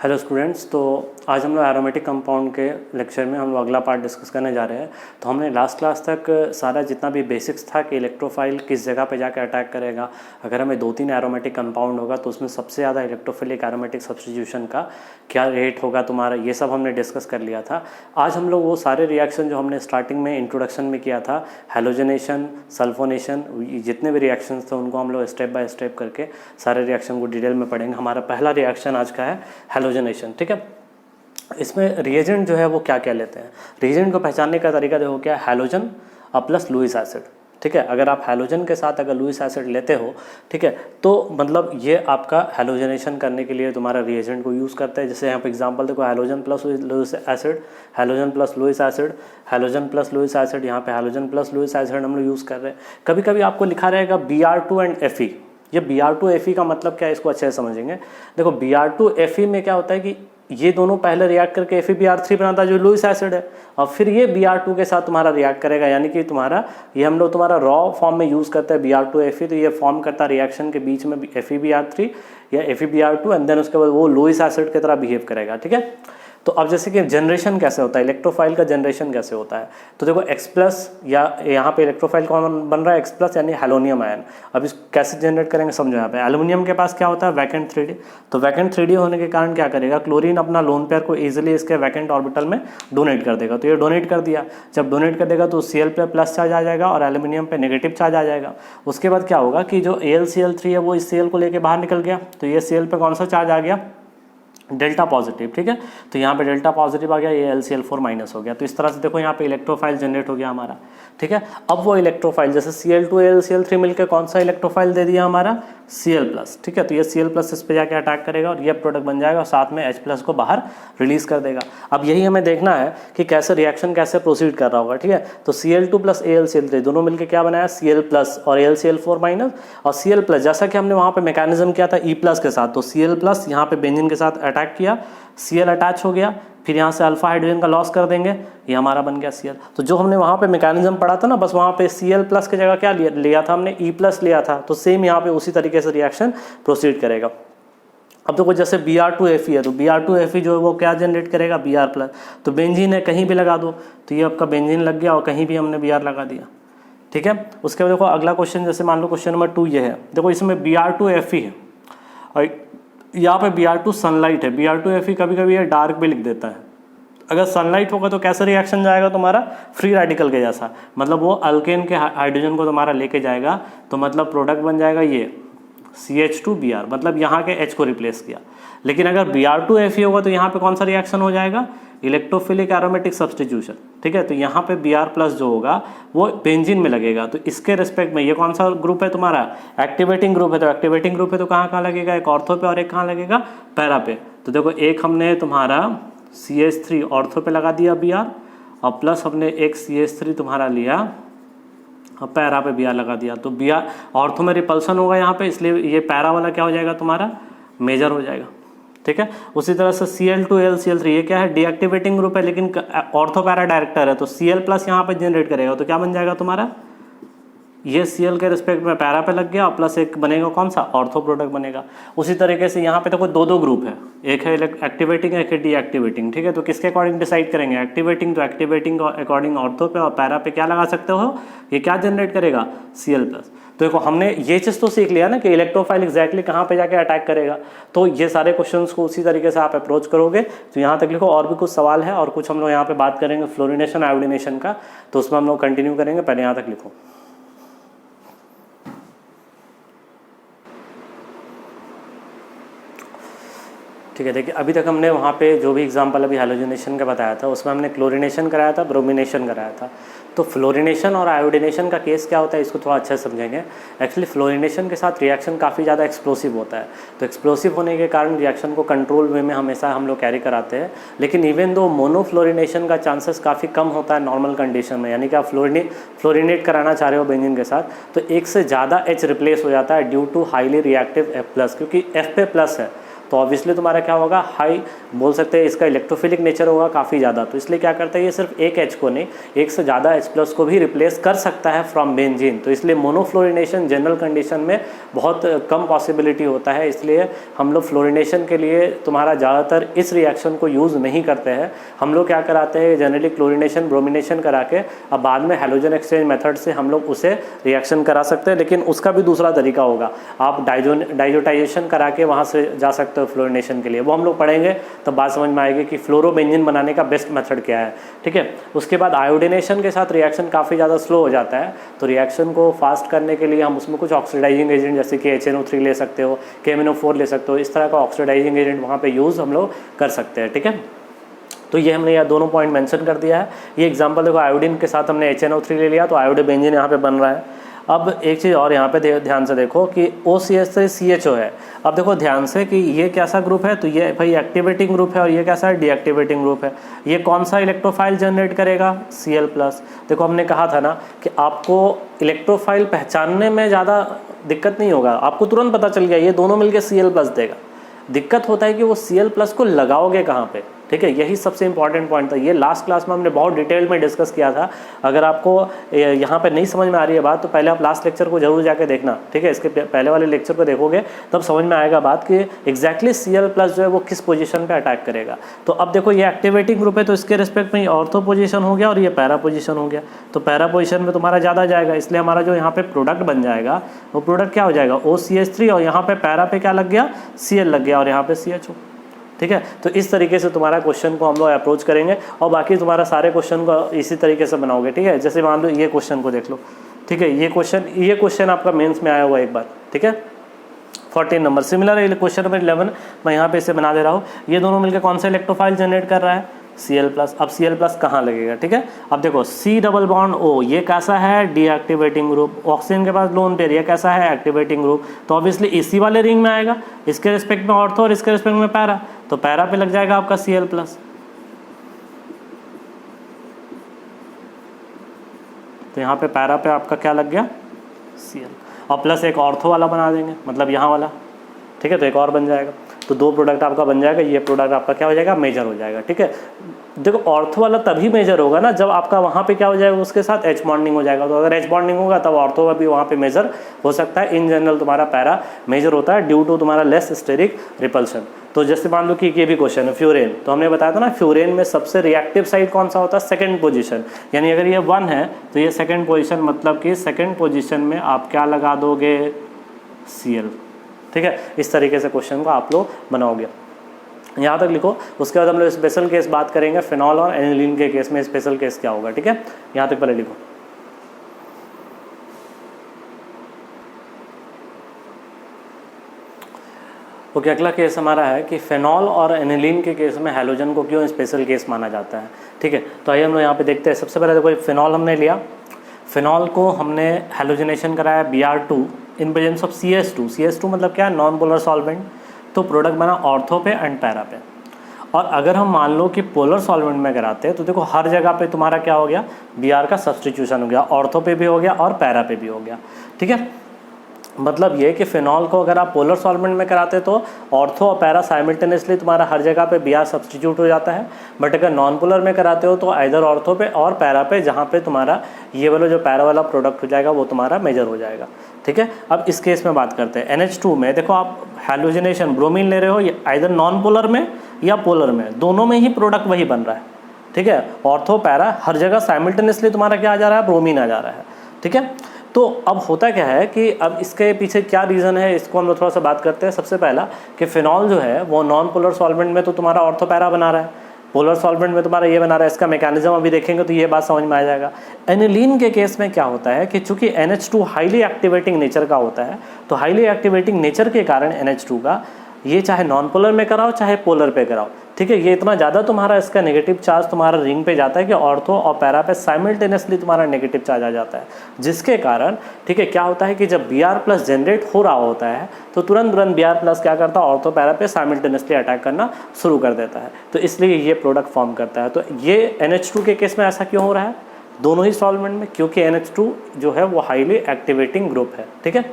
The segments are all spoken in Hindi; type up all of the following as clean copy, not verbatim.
Hello students. तो आज हम लोग एरोमेटिक कंपाउंड के लेक्चर में हम लोग अगला पार्ट डिस्कस करने जा रहे हैं। तो हमने लास्ट क्लास तक सारा जितना भी बेसिक्स था कि इलेक्ट्रोफाइल किस जगह पे जाकर अटैक करेगा, अगर हमें 2-3 एरोमेटिक कंपाउंड होगा तो उसमें सबसे ज़्यादा इलेक्ट्रोफिलिक एरोमेटिक सब्स्टिट्यूशन का क्या रेट होगा तुम्हारा, ये सब हमने डिस्कस कर लिया था। आज हम लोग वो सारे रिएक्शन जो हमने स्टार्टिंग में इंट्रोडक्शन में किया था, हैलोजनेशन, सल्फोनेशन, जितने भी रिएक्शन थे उनको हम लोग स्टेप बाय स्टेप करके सारे रिएक्शन को डिटेल में पढ़ेंगे। हमारा पहला रिएक्शन आज का है हैलोजनेशन। ठीक है, इसमें रिएजेंट जो है वो क्या क्या लेते हैं। रिएजेंट को पहचानने का तरीका देखो क्या है, हैलोजन और प्लस लुईस एसिड। ठीक है, अगर आप हैलोजन के साथ अगर लुईस एसिड लेते हो, ठीक है, तो मतलब ये आपका हैलोजनेशन करने के लिए तुम्हारा रिएजेंट को यूज़ करते हैं। जैसे यहाँ पे एग्जांपल देखो, halogen plus Lewis acid, halogen plus Lewis acid, halogen plus Lewis acid, यहाँ पे हैलोजन प्लस लुईस एसिड हम लोग यूज़ कर रहे हैं। कभी कभी आपको लिखा रहेगा Br2 एंड Fe। ये Br2 Fe का मतलब क्या है, इसको अच्छे से समझेंगे। देखो Br2 Fe में क्या होता है कि ये दोनों पहले रिएक्ट करके FeBr3 बनाता है जो लुईस एसिड है, और फिर ये Br2 के साथ तुम्हारा रिएक्ट करेगा, यानी कि तुम्हारा ये हम लोग तुम्हारा रॉ फॉर्म में यूज़ करते हैं Br2 Fe। तो ये फॉर्म करता है रिएक्शन के बीच में FeBr3 या FeBr2 एंड देन उसके बाद वो लुईस एसिड की तरह बिहेव करेगा। ठीक है, तो अब जैसे कि जनरेशन कैसे होता है, इलेक्ट्रोफाइल का जनरेशन कैसे होता है, तो देखो X प्लस, या यहाँ पे इलेक्ट्रोफाइल कौन बन रहा है, X प्लस यानी हेलोनियम आयन। अब इस कैसे जनरेट करेंगे समझो। यहाँ पे एल्युमिनियम के पास क्या होता है, वैकेंट 3D। तो वैकेंट 3D होने के कारण क्या करेगा, क्लोरीन अपना लोन पेयर को इजीली इसके वैकेंट ऑर्बिटल में डोनेट कर देगा। तो ये डोनेट कर दिया, जब डोनेट कर देगा तो Cl पे प्लस चार्ज आ जाएगा और एल्युमिनियम पे नेगेटिव चार्ज आ जाएगा। उसके बाद क्या होगा कि जो AlCl3 है वो इस Cl को लेके बाहर निकल गया, तो ये Cl पे कौन सा चार्ज आ गया, डेल्टा पॉजिटिव। ठीक है, तो यहाँ पे डेल्टा पॉजिटिव आ गया, ये LCl4 माइनस हो गया। तो इस तरह से देखो यहाँ पे इलेक्ट्रोफाइल जनरेट हो गया हमारा। ठीक है, अब वो इलेक्ट्रोफाइल जैसे Cl2 LCl3 मिलकर कौन सा इलेक्ट्रोफाइल दे दिया हमारा, Cl+। ठीक है, तो ये Cl+ इस पे जाके अटैक करेगा और ये प्रोडक्ट बन जाएगा और साथ में H+ को बाहर रिलीज कर देगा। अब यही हमें देखना है कि कैसे रिएक्शन कैसे प्रोसीड कर रहा होगा। ठीक है, तो Cl2 + AlCl3 दोनों मिलकर क्या बनाया, Cl+ और AlCl4 माइनस और Cl+, जैसा कि हमने वहाँ पे मैकेनिज्म किया था E+ के साथ, तो Cl+ यहाँ पे बेंजीन के साथ अटैक किया, Cl अटैच हो गया, फिर यहाँ से अल्फा हाइड्रोजन का लॉस कर देंगे, ये हमारा बन गया Cl। तो जो हमने वहाँ पे मैकेनिज्म पढ़ा था ना, बस वहाँ पे Cl+ की जगह क्या लिया था हमने, E+ लिया था। तो सेम यहाँ पे उसी तरीके से रिएक्शन प्रोसीड करेगा। अब देखो जैसे Br2 Fe है, तो Br2 Fe जो है वो क्या जनरेट करेगा, Br+। तो बेंजीन है, कहीं भी लगा दो, तो ये आपका बेंजीन लग गया और कहीं भी हमने Br लगा दिया। ठीक है, उसके बाद देखो अगला क्वेश्चन, जैसे मान लो क्वेश्चन नंबर 2 ये है। देखो इसमें Br2 Fe है और यहाँ पे Br2 सनलाइट है। Br2 Fe कभी कभी ये डार्क भी लिख देता है। अगर सनलाइट होगा तो कैसा रिएक्शन जाएगा तुम्हारा, फ्री रेडिकल के जैसा, मतलब वो अल्केन के हाइड्रोजन को तुम्हारा लेके जाएगा, तो मतलब प्रोडक्ट बन जाएगा ये CH2Br, मतलब यहाँ के H को रिप्लेस किया। लेकिन अगर Br2 Fe होगा तो यहाँ पे कौन सा रिएक्शन हो जाएगा, इलेक्ट्रोफिलिक एरोमेटिक सब्स्टिट्यूशन। ठीक है, तो यहाँ पे Br+ जो होगा वो बेंजीन में लगेगा, तो इसके रिस्पेक्ट में ये कौन सा ग्रुप है तुम्हारा, एक्टिवेटिंग ग्रुप है। तो एक्टिवेटिंग ग्रुप है तो कहाँ कहाँ लगेगा, एक ऑर्थो पे और एक कहाँ लगेगा, पैरा पे। तो देखो एक हमने तुम्हारा CH3 ऑर्थो पे लगा दिया Br, और प्लस हमने एक CH3 तुम्हारा लिया और पैरा पे Br लगा दिया। तो Br ऑर्थो में रिपल्सन होगा यहाँ पे, इसलिए ये पैरा वाला क्या हो जाएगा तुम्हारा, मेजर हो जाएगा। ठीक है, उसी तरह से Cl2 LCl3 ये क्या है, डीएक्टिवेटिंग ग्रुप है लेकिन ऑर्थो पैरा डायरेक्टर है, तो Cl+ यहाँ पे जनरेट करेगा, तो क्या बन जाएगा तुम्हारा, ये Cl के रिस्पेक्ट में पैरा पे लग गया और प्लस एक बनेगा कौन सा, ऑर्थो प्रोडक्ट बनेगा। उसी तरीके से यहाँ पे देखो दो ग्रुप है, एक है एक्टिवेटिंग एक है डीएक्टिवेटिंग। ठीक है, तो किसके अकॉर्डिंग डिसाइड करेंगे, एक्टिवेटिंग, तो एक्टिवेटिंग अकॉर्डिंग ऑर्थो पे, और पैरा पे क्या लगा सकते हो, ये क्या जनरेट करेगा, Cl+। तो देखो हमने ये चीज़ तो सीख लिया ना कि इलेक्ट्रोफाइल एग्जैक्टली कहाँ पे जाके अटैक करेगा। तो ये सारे क्वेश्चंस को उसी तरीके से आप अप्रोच करोगे। तो यहाँ तक लिखो, और भी कुछ सवाल है और कुछ हम लोग यहाँ पे बात करेंगे फ्लोरिनेशन आयोडीनेशन का, तो उसमें हम लोग कंटिन्यू करेंगे, पहले यहाँ तक लिखो। ठीक है, देखिए अभी तक हमने वहाँ पे जो भी एग्जांपल अभी हैलोजनेशन का बताया था उसमें हमने क्लोरिनेशन कराया था, ब्रोमिनेशन कराया था। तो फ्लोरिनेशन और आयोडीनेशन का केस क्या होता है, इसको थोड़ा अच्छे से समझेंगे। एक्चुअली फ्लोरिनेशन के साथ रिएक्शन काफ़ी ज़्यादा एक्सप्लोसिव होता है, तो एक्सप्लोसिव होने के कारण रिएक्शन को कंट्रोल वे में हमेशा हम लोग कैरी कराते हैं। लेकिन इवन दो मोनोफ्लोरिनेशन का चांसेस काफ़ी कम होता है नॉर्मल कंडीशन में, यानी कि आप फ्लोरिनेट कराना चाह रहे हो बेंजीन के साथ, तो एक से ज़्यादा H रिप्लेस हो जाता है due to highly reactive F+, क्योंकि F पे प्लस है तो ऑब्वियसली तुम्हारा क्या होगा, हाई बोल सकते हैं, इसका इलेक्ट्रोफिलिक नेचर होगा काफ़ी ज़्यादा। तो इसलिए क्या करता है ये सिर्फ एक H को नहीं, एक से ज़्यादा H+ को भी रिप्लेस कर सकता है फ्रॉम बेंजीन। तो इसलिए मोनोफ्लोरिनेशन जनरल कंडीशन में बहुत कम पॉसिबिलिटी होता है, इसलिए हम लोग फ्लोरिनेशन के लिए तुम्हारा ज़्यादातर इस रिएक्शन को यूज़ नहीं करते हैं। हम लोग क्या कराते हैं जनरली क्लोरिनेशन ब्रोमिनेशन करा के अब बाद में हैलोजन एक्सचेंज मेथड से हम लोग उसे रिएक्शन करा सकते हैं, लेकिन उसका भी दूसरा तरीका होगा। आप डाइजोटाइजेशन करा के वहाँ से जा सकते हो फ्लोरिनेशन के लिए, वो हम लोग पढ़ेंगे तब बात समझ में आएगी कि फ्लोरोबेंजीन बनाने का बेस्ट मेथड क्या है। ठीक है, उसके बाद आयोडिनेशन के साथ रिएक्शन काफ़ी ज़्यादा स्लो हो जाता है, तो रिएक्शन को फास्ट करने के लिए हम उसमें कुछ ऑक्सीडाइजिंग एजेंट जैसे कि HNO3 ले सकते हो, KMnO4 ले सकते हो, इस तरह का ऑक्सीडाइजिंग एजेंट वहाँ पे यूज़ हम लोग कर सकते हैं। ठीक है, तो ये हमने यहाँ दोनों पॉइंट मेंशन कर दिया है। ये एग्जांपल देखो, आयोडीन के साथ हमने HNO3 ले लिया तो आयोडोबेंजीन यहाँ पे बन रहा है। अब एक चीज़ और यहाँ पे ध्यान से देखो कि OCH3CHO है। अब देखो ध्यान से कि ये कैसा ग्रुप है, तो ये भाई एक्टिवेटिंग ग्रुप है और ये कैसा है, डीएक्टिवेटिंग ग्रुप है। ये कौन सा इलेक्ट्रोफाइल जनरेट करेगा, Cl+। देखो हमने कहा था ना कि आपको इलेक्ट्रोफाइल पहचानने में ज़्यादा दिक्कत नहीं होगा, आपको तुरंत पता चल गया ये दोनों मिलकर Cl+ देगा। दिक्कत होता है कि वो Cl+ को लगाओगे कहाँ पे। ठीक है, यही सबसे इंपॉर्टेंट पॉइंट था। ये लास्ट क्लास में हमने बहुत डिटेल में डिस्कस किया था। अगर आपको यहाँ पे नहीं समझ में आ रही है बात तो पहले आप लास्ट लेक्चर को जरूर जाके देखना। ठीक है, इसके पहले वाले लेक्चर को देखोगे तब समझ में आएगा बात कि एग्जैक्टली Cl+ जो है वो किस पोजीशन पे अटैक करेगा। तो अब देखो ये एक्टिवेटिंग ग्रुप है तो इसके रिस्पेक्ट में ऑर्थो पोजीशन हो गया और ये पैरा पोजीशन हो गया। तो पैरा पोजीशन में तुम्हारा ज़्यादा जाएगा, इसलिए हमारा जो यहाँ पे प्रोडक्ट बन जाएगा वो प्रोडक्ट क्या हो जाएगा, OCH3 और यहाँ पे पैरा पे क्या लग गया, Cl लग गया और यहाँ पे CHO। ठीक है, तो इस तरीके से तुम्हारा क्वेश्चन को हम लोग अप्रोच करेंगे और बाकी तुम्हारा सारे क्वेश्चन को इसी तरीके से बनाओगे। ठीक है, जैसे मान लो ये क्वेश्चन को देख लो। ठीक है, ये क्वेश्चन आपका मेंस में आया हुआ एक बार। ठीक है, 14 नंबर। सिमिलर क्वेश्चन नंबर 11 मैं यहाँ पे इसे बना दे रहा हूँ। ये दोनों मिलकर कौन सा इलेक्ट्रोफाइल जनरेट कर रहा है, Cl+। अब Cl+ कहाँ लगेगा। ठीक है, अब देखो C डबल बॉन्ड O ये कैसा है, डीएक्टिवेटिंग ग्रुप। ऑक्सीजन के पास लोन पेयर ये कैसा है, एक्टिवेटिंग ग्रुप। तो ऑब्वियसली इसी वाले रिंग में आएगा, इसके रिस्पेक्ट में ऑर्थो और इसके रिस्पेक्ट में पैरा, तो पैरा पे लग जाएगा आपका Cl+। तो यहाँ पे पैरा पे आपका क्या लग गया, Cl, और प्लस एक ऑर्थो वाला बना देंगे, मतलब यहाँ वाला। ठीक है, तो एक और बन जाएगा, तो दो प्रोडक्ट आपका बन जाएगा। ये प्रोडक्ट आपका क्या हो जाएगा, मेजर हो जाएगा। ठीक है, देखो ऑर्थो वाला तभी मेजर होगा ना जब आपका वहाँ पे क्या हो जाएगा, उसके साथ H बॉन्डिंग हो जाएगा। तो अगर H बॉन्डिंग होगा तब ऑर्थो भी वहाँ पे मेजर हो सकता है। इन जनरल तुम्हारा पैरा मेजर होता है ड्यू टू तुम्हारा लेस स्टेरिक रिपल्शन। तो जैसे मान लो कि ये भी क्वेश्चन है फ्यूरेन, तो हमने बताया था ना फ्यूरेन में सबसे रिएक्टिव साइड कौन सा होता है, सेकंड पोजीशन। यानी अगर ये 1 है तो ये सेकंड पोजीशन, मतलब कि सेकंड पोजीशन में आप क्या लगा दोगे, Cl। ठीक है, इस तरीके से क्वेश्चन को आप लोग बनाओगे। यहाँ तक लिखो, उसके बाद हम लोग स्पेशल केस बात करेंगे फिनॉल और एनिलीन के केस में स्पेशल केस क्या होगा। ठीक है, यहाँ तक पहले लिखो। ओके, अगला केस हमारा है कि फिनॉल और एनिलीन के केस में हैलोजन को क्यों स्पेशल केस माना जाता है। ठीक है, तो आइए हम लोग यहाँ पे देखते हैं। सबसे पहले देखो फिनॉल हमने लिया, फिनॉल को हमने हैलोजनेशन कराया Br2 in presence of CS2। CS2 मतलब क्या है, नॉन पोलर सॉल्वेंट। तो प्रोडक्ट बना ऑर्थो पे एंड पैरा पे। और अगर हम मान लो कि पोलर सॉल्वेंट में कराते हैं तो देखो हर जगह पे तुम्हारा क्या हो गया, Br का सब्सटीट्यूशन हो गया, ऑर्थो पे भी हो गया और पैरा पे भी हो गया। ठीक है, मतलब ये कि फिनॉल को अगर आप पोलर सॉल्वेंट में कराते तो ऑर्थो और पैरा साइमल्टेनियसली तुम्हारा हर जगह पे Br सब्सटीट्यूट हो जाता है। बट अगर नॉन पोलर में कराते हो तो आइदर ऑर्थो पे और पैरा पे, जहाँ पे तुम्हारा ये वाला जो पैरा वाला प्रोडक्ट हो जाएगा वो तुम्हारा मेजर हो जाएगा। ठीक है, अब इस केस में बात करते हैं। NH2 में देखो आप हैलोजनेशन ब्रोमीन ले रहे हो, ये आइदर नॉन पोलर में या पोलर में, दोनों में ही प्रोडक्ट वही बन रहा है। ठीक है, ऑर्थो पैरा हर जगह साइमल्टेनियसली तुम्हारा क्या आ जा रहा है, ब्रोमीन आ जा रहा है। ठीक है, तो अब होता क्या है कि अब इसके पीछे क्या रीज़न है, इसको हम लोग थोड़ा सा बात करते हैं। सबसे पहला कि फिनॉल जो है वो नॉन पोलर सॉल्वेंट में तो तुम्हारा ऑर्थो पैरा बना रहा है, पोलर सॉल्वेंट में तुम्हारा ये बना रहा है। इसका मैकेनिज्म अभी देखेंगे तो ये बात समझ में आ जाएगा। एनिलीन के केस में क्या होता है कि चूंकि NH2 हाईली एक्टिवेटिंग नेचर का होता है, तो हाईली एक्टिवेटिंग नेचर के कारण NH2 का ये चाहे नॉन पोलर में कराओ चाहे पोलर पे कराओ, ठीक है, ये इतना ज़्यादा तुम्हारा इसका नेगेटिव चार्ज तुम्हारा रिंग पे जाता है कि ऑर्थो और पैरा पे साइमल्टेनियसली तुम्हारा नेगेटिव चार्ज आ जाता है, जिसके कारण ठीक है क्या होता है कि जब Br+ जनरेट हो रहा होता है तो तुरंत Br+ क्या करता है, ऑर्थो पैरा पे साइमल्टेनियसली अटैक करना शुरू कर देता है। तो इसलिए ये प्रोडक्ट फॉर्म करता है। तो ये NH2 के केस में ऐसा क्यों हो रहा है, दोनों ही सॉल्वेंट में, क्योंकि NH2 जो है वो हाईली एक्टिवेटिंग ग्रुप है। ठीक है,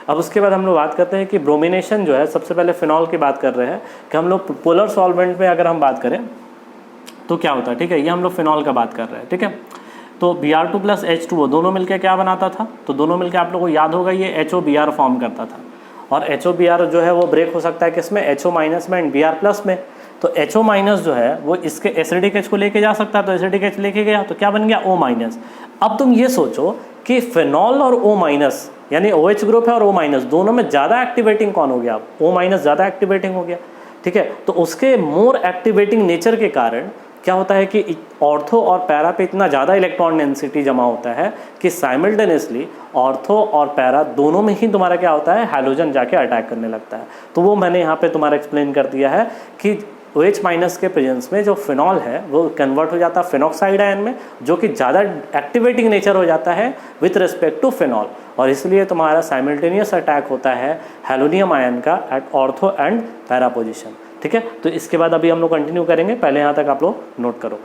अब उसके बाद हम लोग बात करते हैं कि ब्रोमिनेशन जो है, सबसे पहले फिनॉल की बात कर रहे हैं कि हम लोग पोलर सॉल्वेंट में अगर हम बात करें तो क्या होता है, ठीक है, ये हम लोग फिनॉल का बात कर रहे हैं, ठीक है। तो Br2 प्लस H2O दोनों मिलकर क्या बनाता था, तो दोनों मिलकर आप लोगों को याद होगा ये HOBr फॉर्म करता था, और HOBr जो है वो ब्रेक हो सकता है किसमें, HO माइनस में एंड Br प्लस में। तो HO माइनस जो है वो इसके एसिडिक H को लेके जा सकता है, तो एसिडिक H लेके गया तो क्या बन गया O माइनस। अब तुम ये सोचो कि फिनॉल और O माइनस यानी OH ग्रुप है और O माइनस दोनों में ज़्यादा एक्टिवेटिंग कौन हो गया, O माइनस ज़्यादा एक्टिवेटिंग हो गया, ठीक है। तो उसके मोर एक्टिवेटिंग नेचर के कारण क्या होता है कि ऑर्थो और पैरा पे इतना ज़्यादा इलेक्ट्रॉन डेंसिटी जमा होता है कि साइमल्टेनियसली ऑर्थो और पैरा दोनों में ही तुम्हारा क्या होता है, हैलोजन जाके अटैक करने लगता है। तो वो मैंने यहाँ पे तुम्हारा एक्सप्लेन कर दिया है कि OH माइनस के प्रेजेंस में जो फिनॉल है वो कन्वर्ट हो जाता है फिनॉक्साइड आयन में, जो कि ज़्यादा एक्टिवेटिंग नेचर हो जाता है विथ रिस्पेक्ट टू फिनॉल, और इसलिए तुम्हारा साइमल्टेनियस अटैक होता है हैलोनियम आयन का at ortho and para position, ठीक है। तो इसके बाद अभी हम लोग कंटिन्यू करेंगे, पहले यहाँ तक आप लोग नोट करो।